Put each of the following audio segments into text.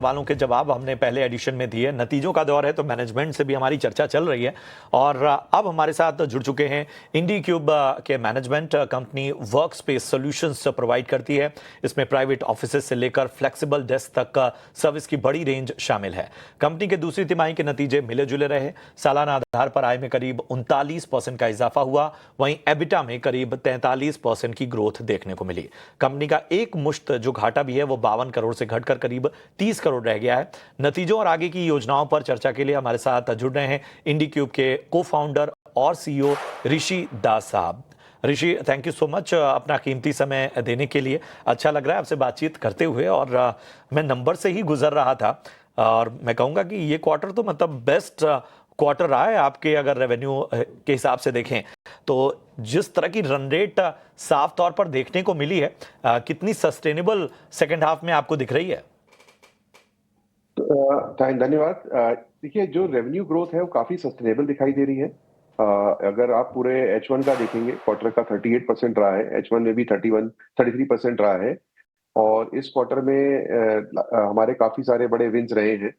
सवालों के जवाब हमने पहले एडिशन में दिए। नतीजों का दौर है तो मैनेजमेंट से भी हमारी चर्चा चल रही है और अब हमारे साथ जुड़ चुके हैं इंडीक्यूब के management. Company work space solutions provide करती है। इसमें प्राइवेट ऑफिसेज से लेकर फ्लेक्सिबल डेस्क तक का सर्विस की बड़ी रेंज शामिल है। कंपनी के दूसरी तिमाही के नतीजे मिले जुले रहे। सालाना आधार पर आय में करीब 39% का इजाफा हुआ, वहीं एबिटा में करीब 43% की ग्रोथ देखने को मिली। कंपनी का एक मुश्त जो घाटा भी है वो 52 करोड़ से घटकर करीब 30 करोड़ रह गया है। नतीजों और आगे की योजनाओं पर चर्चा के लिए हमारे साथ जुड़ रहे हैं इंडीक्यूब के को फाउंडर और सीईओ ऋषि दास साहब। ऋषि, थैंक यू सो मच अपना कीमती समय देने के लिए। अच्छा लग रहा है आपसे बातचीत करते हुए और मैं नंबर से ही गुजर रहा था और मैं कहूँगा कि ये क्वार्टर तो मतलब बेस्ट क्वार्टर रहा है आपके। अगर रेवेन्यू के हिसाब से देखें तो जिस तरह की रन रेट साफ तौर पर देखने को मिली है, कितनी सस्टेनेबल सेकेंड हाफ में आपको दिख रही है? धन्यवाद। देखिए, जो रेवेन्यू ग्रोथ है वो काफी सस्टेनेबल दिखाई दे रही है। अगर आप पूरे H1 का देखेंगे, क्वार्टर का 38% रहा है, H1 में भी 33% रहा है। और इस क्वार्टर में हमारे काफी सारे बड़े विन्स रहे हैं,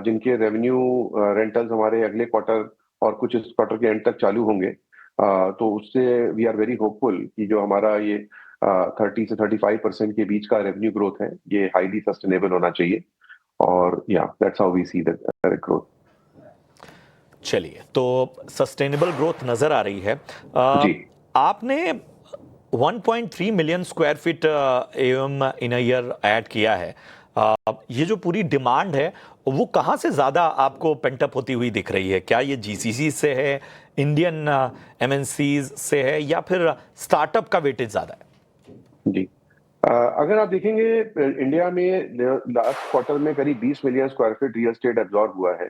जिनके रेवेन्यू रेंटल्स हमारे अगले क्वार्टर और कुछ इस क्वार्टर के एंड तक चालू होंगे। तो उससे वी आर वेरी होपफुल कि जो हमारा ये 30 से 35% के बीच का रेवेन्यू ग्रोथ है, ये हाईली सस्टेनेबल होना चाहिए। और या that's how we see the growth. चलिए, तो सस्टेनेबल ग्रोथ नजर आ रही है। जी। आपने 1.3 मिलियन स्क्वायर फीट एवं इन ईयर ऐड किया है। ये जो पूरी डिमांड है वो कहाँ से ज्यादा आपको पेंटअप होती हुई दिख रही है? क्या ये जीसीसी से है, इंडियन एमएनसीज से है, या फिर स्टार्टअप का वेटेज ज्यादा है? जी। अगर आप देखेंगे, इंडिया में लास्ट क्वार्टर में करीब 20 million square feet real estate absorb हुआ है।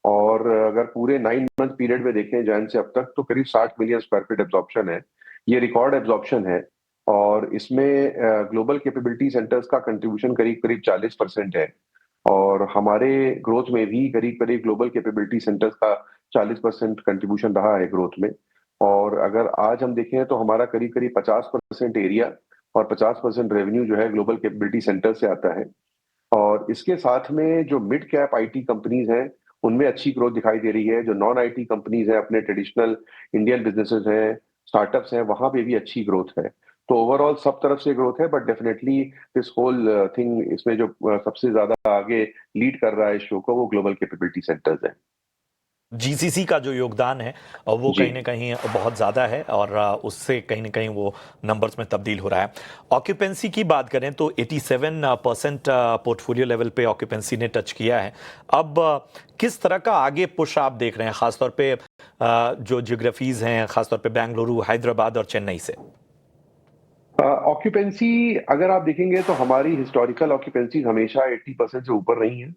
और अगर पूरे 9 मंथ पीरियड में देखें जैन से अब तक, तो करीब 60 मिलियन स्क्वायर फीट एब्जॉर्प्शन है। ये रिकॉर्ड एब्जॉर्प्शन है। और इसमें ग्लोबल कैपेबिलिटी सेंटर्स का कंट्रीब्यूशन करीब करीब 40% है। और हमारे ग्रोथ में भी करीब करीब ग्लोबल कैपेबिलिटी सेंटर्स का 40% कंट्रीब्यूशन रहा है ग्रोथ में। और अगर आज हम देखें तो हमारा करीब करीब 50% एरिया और 50% रेवेन्यू जो है ग्लोबल कैपेबिलिटी सेंटर से आता है। और इसके साथ में जो मिड कैप आईटी कंपनीज हैं, उनमें अच्छी ग्रोथ दिखाई दे रही है। जो नॉन आईटी कंपनीज हैं, अपने ट्रेडिशनल इंडियन बिजनेसेस हैं, स्टार्टअप्स हैं, वहां पे भी अच्छी ग्रोथ है। तो ओवरऑल सब तरफ से ग्रोथ है, but definitely this whole thing, इसमें जो सबसे ज्यादा आगे लीड कर रहा है इस शो को, वो ग्लोबल कैपेबिलिटी सेंटर्स है। जीसीसी का जो योगदान है वो जी। कहीं ना कहीं बहुत ज़्यादा है और उससे कहीं ना कहीं वो नंबर्स में तब्दील हो रहा है। ऑक्यूपेंसी की बात करें तो 87% पोर्टफोलियो लेवल पे ऑक्यूपेंसी ने टच किया है। अब किस तरह का आगे पुश आप देख रहे हैं, खासतौर पे जो जियोग्राफीज हैं, खासतौर पे बेंगलुरु, हैदराबाद और चेन्नई से? ऑक्यूपेंसी अगर आप देखेंगे तो हमारी हिस्टोरिकल ऑक्यूपेंसी हमेशा 80% से ऊपर रही है।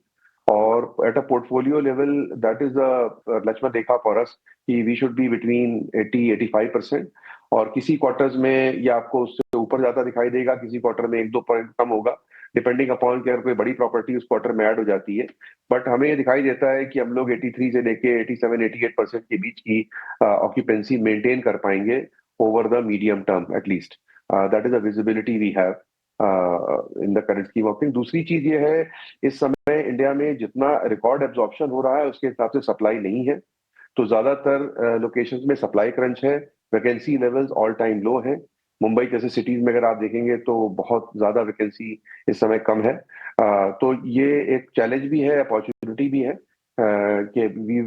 और at a portfolio level, that is the Lakshman rekha for us कि वी शुड बी बिटवीन 80-85%। और किसी क्वार्टर्स में ये आपको उससे ऊपर ज्यादा दिखाई देगा, किसी क्वार्टर में 1-2 पॉइंट कम होगा, डिपेंडिंग अपॉन कि अगर कोई बड़ी प्रॉपर्टी उस क्वार्टर में ऐड हो जाती है। बट हमें ये दिखाई देता है कि हम लोग 83 से लेके 87-88% के बीच की ऑक्यूपेंसी मेंटेन कर पाएंगे over the medium term at least. That is a visibility we have in the current scheme of thing. दूसरी चीज ये है, इस समय इंडिया में जितना रिकॉर्ड एब्जॉर्प्शन हो रहा है उसके हिसाब से सप्लाई नहीं है। तो ज्यादातर लोकेशंस में सप्लाई क्रंच है। वैकेंसी लेवल्स ऑल टाइम लो है। मुंबई जैसे सिटीज में अगर आप देखेंगे तो बहुत ज्यादा वैकेंसी इस समय कम है। तो ये एक चैलेंज भी है, अपॉर्चुनिटी भी है, कि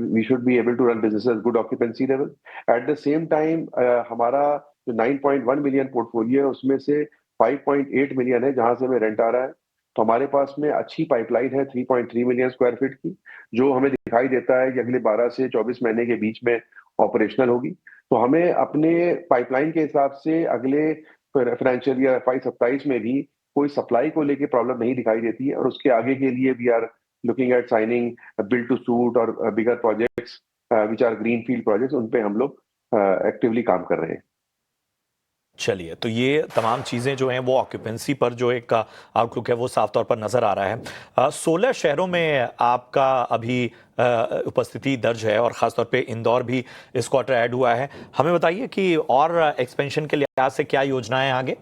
we should be able to run businesses good occupancy level. At the same time हमारा जो 9.1 मिलियन पोर्टफोलियो है, उसमें से 5.8 मिलियन है जहां से हमें रेंट आ रहा है। तो हमारे पास में अच्छी पाइपलाइन है 3.3 मिलियन स्क्वायर फीट की, जो हमें दिखाई देता है कि अगले 12 से 24 महीने के बीच में ऑपरेशनल होगी। तो हमें अपने पाइपलाइन के हिसाब से अगले फाइनेंशियल ईयर 27 में भी कोई सप्लाई को लेके प्रॉब्लम नहीं दिखाई देती है। और उसके आगे के लिए we are looking at signing build to suit और bigger projects which are green field projects, उन पे हम लोग एक्टिवली काम कर रहे हैं। चलिए, तो ये तमाम चीज़ें जो हैं वो ऑक्यूपेंसी पर जो एक आउटलुक है वो साफ तौर पर नज़र आ रहा है। 16 शहरों में आपका अभी उपस्थिति दर्ज है और ख़ासतौर पे इंदौर भी इस क्वार्टर ऐड हुआ है। हमें बताइए कि और एक्सपेंशन के लिहाज से क्या योजनाएं हैं आगे?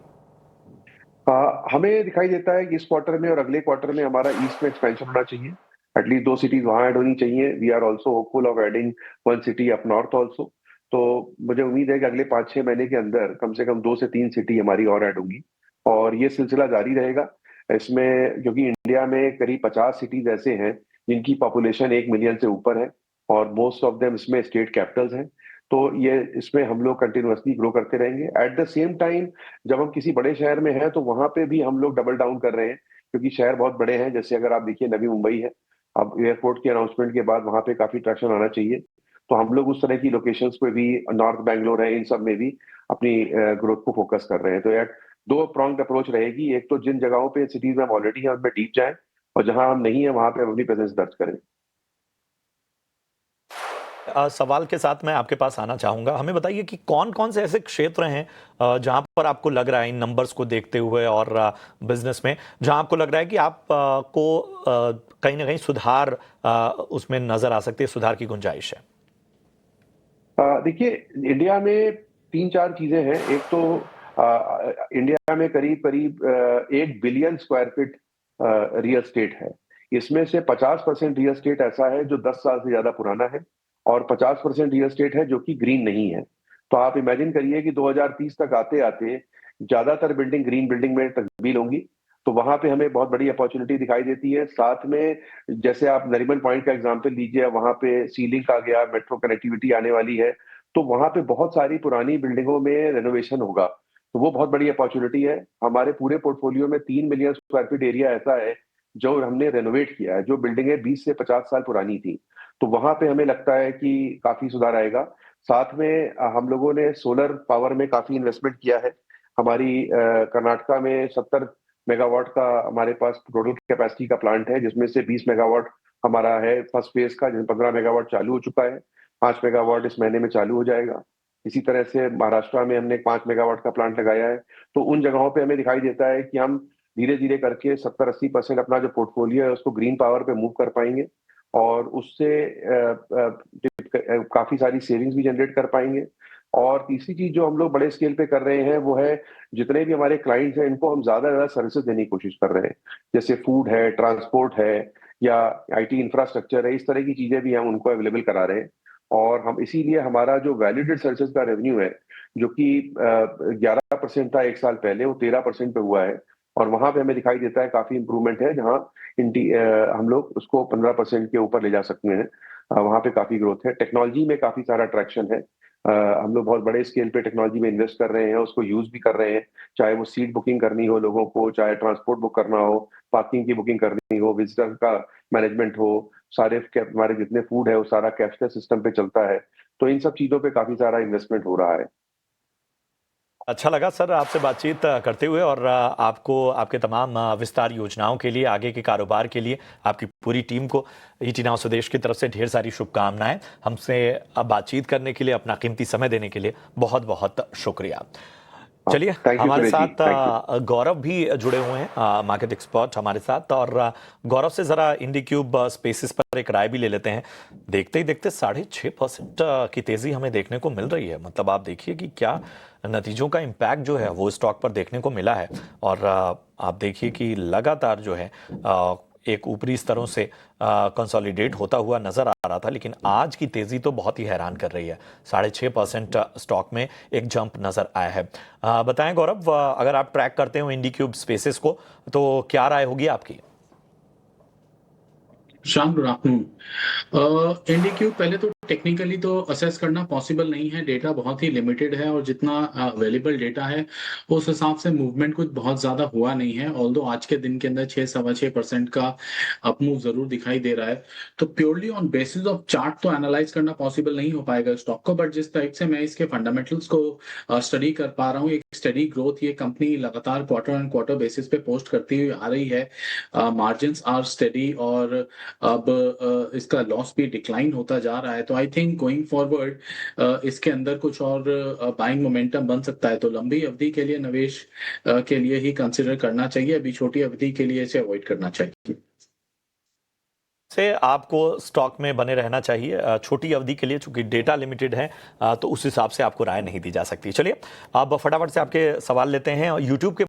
हमें दिखाई देता है कि इस क्वार्टर में और अगले क्वार्टर में हमारा ईस्ट में एक्सपेंशन होना चाहिए। एटलीस्ट 2 सिटीज वहां ऐड होनी चाहिए। We are also hopeful of adding 1 city up north also. तो मुझे उम्मीद है कि अगले 5-6 महीने के अंदर कम से कम 2 से 3 सिटी हमारी और ऐड होंगी और ये सिलसिला जारी रहेगा। इसमें क्योंकि इंडिया में करीब 50 सिटीज ऐसे हैं जिनकी पॉपुलेशन 1 मिलियन से ऊपर है और मोस्ट ऑफ देम इसमें स्टेट कैपिटल्स हैं। तो ये इसमें हम लोग कंटिन्यूअसली ग्रो करते रहेंगे। एट द सेम टाइम जब हम किसी बड़े शहर में हैं तो वहां पे भी हम लोग डबल डाउन कर रहे हैं क्योंकि शहर बहुत बड़े हैं। जैसे अगर आप देखिए नवी मुंबई है, अब एयरपोर्ट के अनाउंसमेंट के बाद वहां पे काफी ट्रैक्शन आना चाहिए। तो हम लोग उस तरह की लोकेशंस पे भी, नॉर्थ बैंगलोर है, इन सब में भी अपनी ग्रोथ को फोकस कर रहे हैं। तो यार 2 प्रॉन्ग्ड अप्रोच रहेगी। एक तो जिन जगहों पे सिटीज में हम ऑलरेडी हैं उनमें डीप जाएं और जहां हम नहीं है वहां पे हम अपनी प्रेजेंस दर्ज करें। सवाल के साथ मैं आपके पास आना चाहूंगा। हमें बताइए कि कौन कौन से ऐसे क्षेत्र हैं जहां पर आपको लग रहा है इन नंबर्स को देखते हुए और बिजनेस में जहां आपको लग रहा है कि आप को कहीं ना कहीं सुधार उसमें नजर आ सकती है, सुधार की गुंजाइश है। देखिए, इंडिया में 3-4 चीजें हैं। एक तो इंडिया में करीब करीब 1 billion square feet real estate है। इसमें से 50% रियल स्टेट ऐसा है जो 10 साल से ज्यादा पुराना है और 50% रियल स्टेट है जो कि ग्रीन नहीं है। तो आप इमेजिन करिए कि 2030 तक आते आते ज्यादातर बिल्डिंग ग्रीन बिल्डिंग में तब्दील होंगी। तो वहां पे हमें बहुत बड़ी अपॉर्चुनिटी दिखाई देती है। साथ में जैसे आप नरीमन पॉइंट का एग्जांपल लीजिए, वहां पे सी लिंक आ गया, मेट्रो कनेक्टिविटी आने वाली है। तो वहां पे बहुत सारी पुरानी बिल्डिंगों में रेनोवेशन होगा। तो वो बहुत बड़ी अपॉर्चुनिटी है। हमारे पूरे पोर्टफोलियो में 3 मिलियन स्क्वायर फीट एरिया ऐसा है जो हमने रेनोवेट किया है, जो बिल्डिंगें 20 से 50 साल पुरानी थी। तो वहां पे हमें लगता है कि काफी सुधार आएगा। साथ में हम लोगों ने सोलर पावर में काफी इन्वेस्टमेंट किया है। हमारी कर्नाटका में 70 मेगावाट का हमारे पास टोटल कैपेसिटी का प्लांट है, जिसमें से 20 मेगावाट हमारा है फर्स्ट फेज का, जिसमें 15 मेगावाट चालू हो चुका है। 5 मेगावाट इस महीने में चालू हो जाएगा। इसी तरह से महाराष्ट्र में हमने 5 मेगावाट का प्लांट लगाया है। तो उन जगहों पे हमें दिखाई देता है कि हम धीरे धीरे करके 70-80% अपना जो पोर्टफोलियो है उसको ग्रीन पावर पे मूव कर पाएंगे और उससे काफी सारी सेविंग्स भी जनरेट कर पाएंगे। और तीसरी चीज जो हम लोग बड़े स्केल पे कर रहे हैं वो है, जितने भी हमारे क्लाइंट्स हैं इनको हम ज्यादा ज्यादा सर्विसेज देने की कोशिश कर रहे हैं। जैसे फूड है, ट्रांसपोर्ट है या आईटी इंफ्रास्ट्रक्चर है, इस तरह की चीजें भी हम उनको अवेलेबल करा रहे हैं। और हम इसीलिए हमारा जो वैल्यूडेड सर्विसेज का रेवेन्यू है, जो कि 11% था 1 साल पहले, वो 13% पे हुआ है। और वहां पे हमें दिखाई देता है काफी इंप्रूवमेंट है, जहां हम लोग उसको 15% के ऊपर ले जा सकते हैं। वहां पे काफी ग्रोथ है। टेक्नोलॉजी में काफी सारा ट्रैक्शन है। हम लोग बहुत बड़े स्केल पे टेक्नोलॉजी में इन्वेस्ट कर रहे हैं, उसको यूज भी कर रहे हैं। चाहे वो सीट बुकिंग करनी हो लोगों को, चाहे ट्रांसपोर्ट बुक करना हो, पार्किंग की बुकिंग करनी हो, विजिटर का मैनेजमेंट हो, सारे हमारे जितने फूड है वो सारा कैशलेस सिस्टम पे चलता है। तो इन सब चीजों पे काफी सारा इन्वेस्टमेंट हो रहा है। अच्छा लगा सर आपसे बातचीत करते हुए और आपको आपके तमाम विस्तार योजनाओं के लिए, आगे के कारोबार के लिए आपकी पूरी टीम को ईटी नाउ स्वदेश की तरफ से ढेर सारी शुभकामनाएं। हमसे बातचीत करने के लिए, अपना कीमती समय देने के लिए बहुत बहुत शुक्रिया। चलिए, थैंक यू हमारे सुरेश जी, साथ थैंक यू। गौरव भी जुड़े हुए हैं, मार्केट एक्सपर्ट हमारे साथ। और गौरव से जरा इंडीक्यूब स्पेसिस पर एक राय भी ले लेते हैं। देखते ही देखते 6.5% की तेजी हमें देखने को मिल रही है। मतलब आप देखिए कि क्या नतीजों का इम्पैक्ट जो है वो स्टॉक पर देखने को मिला है। और आप देखिए कि लगातार जो है एक ऊपरी स्तरों से कंसोलिडेट होता हुआ नजर आ रहा था, लेकिन आज की तेजी तो बहुत ही हैरान कर रही है। 6.5% स्टॉक में एक जंप नजर आया है। बताएं गौरव, अगर आप ट्रैक करते हो इंडीक्यूब स्पेसेस को तो क्या राय होगी आपकी? शाम, गुड आफ्टरनून। इंडिक्यू पहले तो टेक्निकली तो असेस करना पॉसिबल नहीं है, डेटा बहुत ही लिमिटेड है और जितना अवेलेबल डेटा है उस हिसाब से मूवमेंट कुछ बहुत ज्यादा हुआ नहीं है। ऑल्दो आज के दिन के अंदर 6-6.25% का अपमूव जरूर दिखाई दे रहा है। तो purely on basis of chart तो एनालाइज करना पॉसिबल नहीं हो पाएगा स्टॉक को, बट जिस टाइप से मैं इसके फंडामेंटल्स को स्टडी कर पा रहा हूँ, एक स्टडी ग्रोथ ये कंपनी लगातार क्वार्टर एंड क्वार्टर बेसिस पे पोस्ट करती हुई आ रही है। मार्जिन आर स्टडी और अब इसका लॉस भी डिक्लाइन होता जा रहा है। तो आई थिंक गोइंग फॉरवर्ड इसके अंदर कुछ और बाइंग मोमेंटम बन सकता है। तो लंबी अवधि के लिए निवेश के लिए ही कंसिडर करना चाहिए, अभी छोटी अवधि के लिए इसे अवॉइड करना चाहिए। से आपको स्टॉक में बने रहना चाहिए छोटी अवधि के लिए, चूंकि डेटा लिमिटेड है तो उस हिसाब से आपको राय नहीं दी जा सकती। चलिए अब फटाफट से आपके सवाल लेते हैं। यूट्यूब के